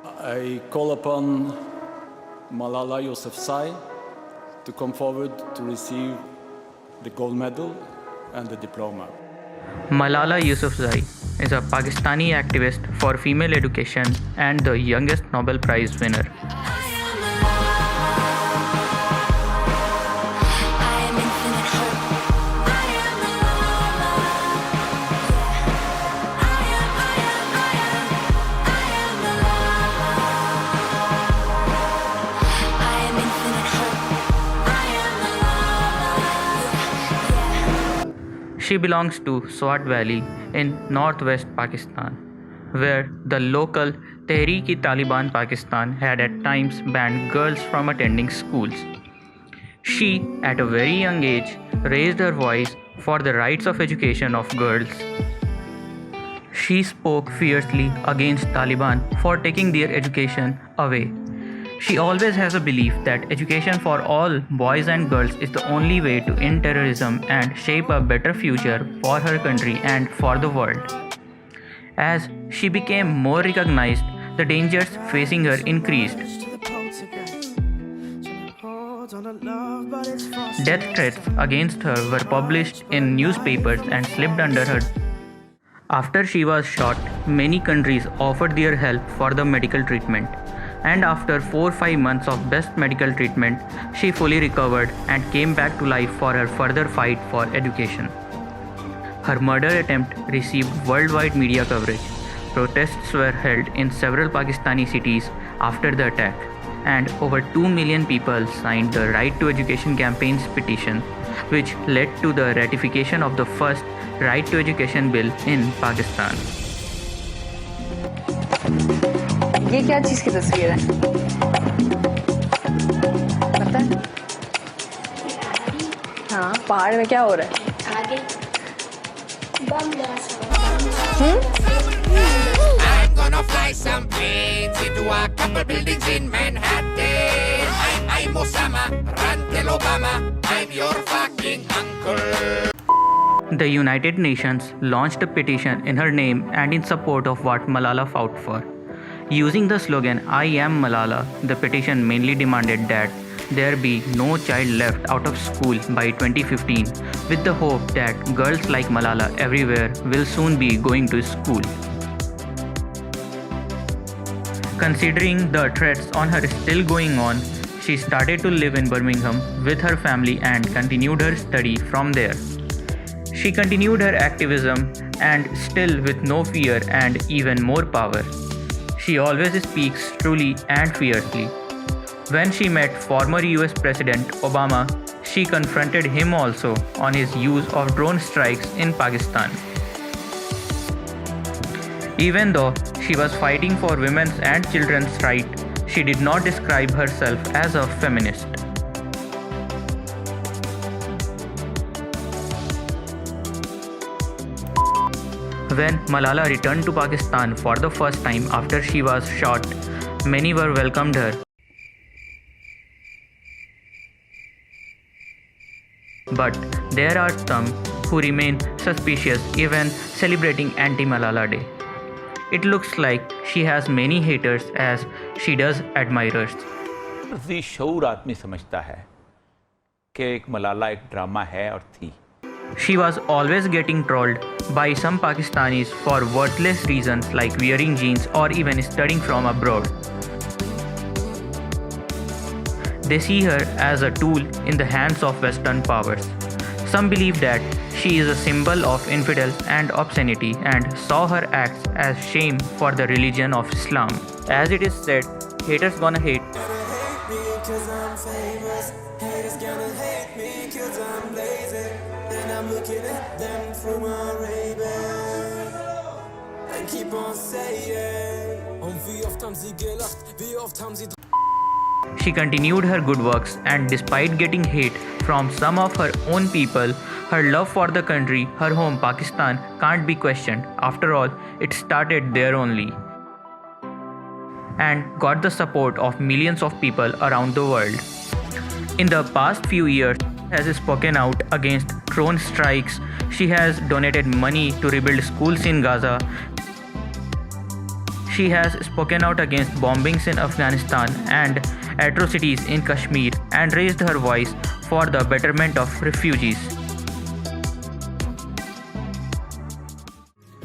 I call upon Malala Yousafzai to come forward to receive the gold medal and the diploma. Malala Yousafzai is a Pakistani activist for female education and the youngest Nobel Prize winner. She belongs to Swat Valley in northwest Pakistan, where the local Tehreek-e-Taliban Pakistan had at times banned girls from attending schools. She, at a very young age, raised her voice for the rights of education of girls. She spoke fiercely against Taliban for taking their education away. She always has a belief that education for all boys and girls is the only way to end terrorism and shape a better future for her country and for the world. As she became more recognized, the dangers facing her increased. Death threats against her were published in newspapers and slipped under her. After she was shot, many countries offered their help for the medical treatment. And after 4-5 months of best medical treatment, she fully recovered and came back to life for her further fight for education. Her murder attempt received worldwide media coverage. Protests were held in several Pakistani cities after the attack, and over 2 million people signed the Right to Education campaign's petition, which led to the ratification of the first Right to Education bill in Pakistan. ये क्या चीज की तस्वीर है? पता है? हाँ, पहाड़ में क्या हो रहा है? आगे bomb blast. I'm gonna fly some planes into a couple buildings in Manhattan. I'm Osama, run tell Obama, I'm your fucking uncle. The United Nations launched a petition in her name and in support of what Malala fought for. Using the slogan I am Malala, the petition mainly demanded that there be no child left out of school by 2015, with the hope that girls like Malala everywhere will soon be going to school. Considering the threats on her still going on, she started to live in Birmingham with her family and continued her study from there. She continued her activism and still with no fear and even more power. She always speaks truly and fiercely. When she met former US President Obama, she confronted him also on his use of drone strikes in Pakistan. Even though she was fighting for women's and children's rights, she did not describe herself as a feminist. When Malala returned to Pakistan for the first time after she was shot, many were welcomed her. But there are some who remain suspicious even celebrating Anti-Malala Day. It looks like she has many haters as she does admirers. प्रति शऊर आदमी समझता है कि एक मलाला एक drama है और थी. She was always getting trolled by some Pakistanis for worthless reasons like wearing jeans or even studying from abroad. They see her as a tool in the hands of Western powers. Some believe that she is a symbol of infidels and obscenity and saw her acts as shame for the religion of Islam. As it is said, haters gonna hate. I'm looking at them through my Ray-Ban and keep on saying, und wie oft haben sie gelacht, wie oft haben sie. She continued her good works, and despite getting hate from some of her own people, her love for the country, her home Pakistan, can't be questioned. After all, it started there only, and got the support of millions of people around the world. In the past few years, has spoken out against drone strikes. She has donated money to rebuild schools in Gaza. She has spoken out against bombings in Afghanistan and atrocities in Kashmir and raised her voice for the betterment of refugees.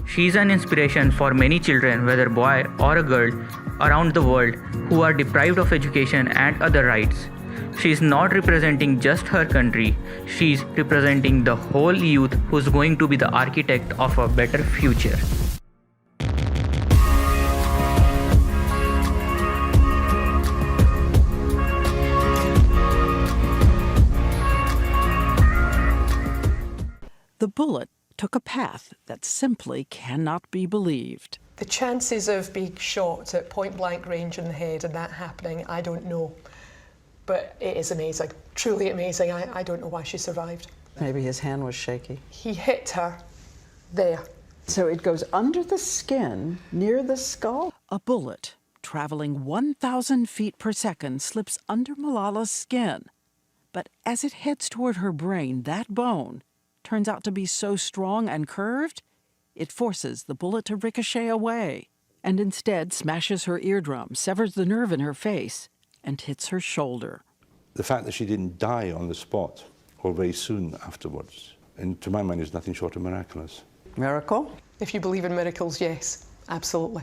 She is an inspiration for many children, whether boy or a girl, around the world who are deprived of education and other rights. She is not representing just her country, she is representing the whole youth who is going to be the architect of a better future. The bullet took a path that simply cannot be believed. The chances of being shot at point blank range in the head and that happening, I don't know. But it is amazing, truly amazing. I don't know why she survived. Maybe his hand was shaky. He hit her there. So it goes under the skin, near the skull? A bullet traveling 1,000 feet per second slips under Malala's skin. But as it heads toward her brain, that bone turns out to be so strong and curved, it forces the bullet to ricochet away and instead smashes her eardrum, severs the nerve in her face, and hits her shoulder. The fact that she didn't die on the spot or very soon afterwards, and to my mind, is nothing short of miraculous. Miracle? If you believe in miracles, yes, absolutely.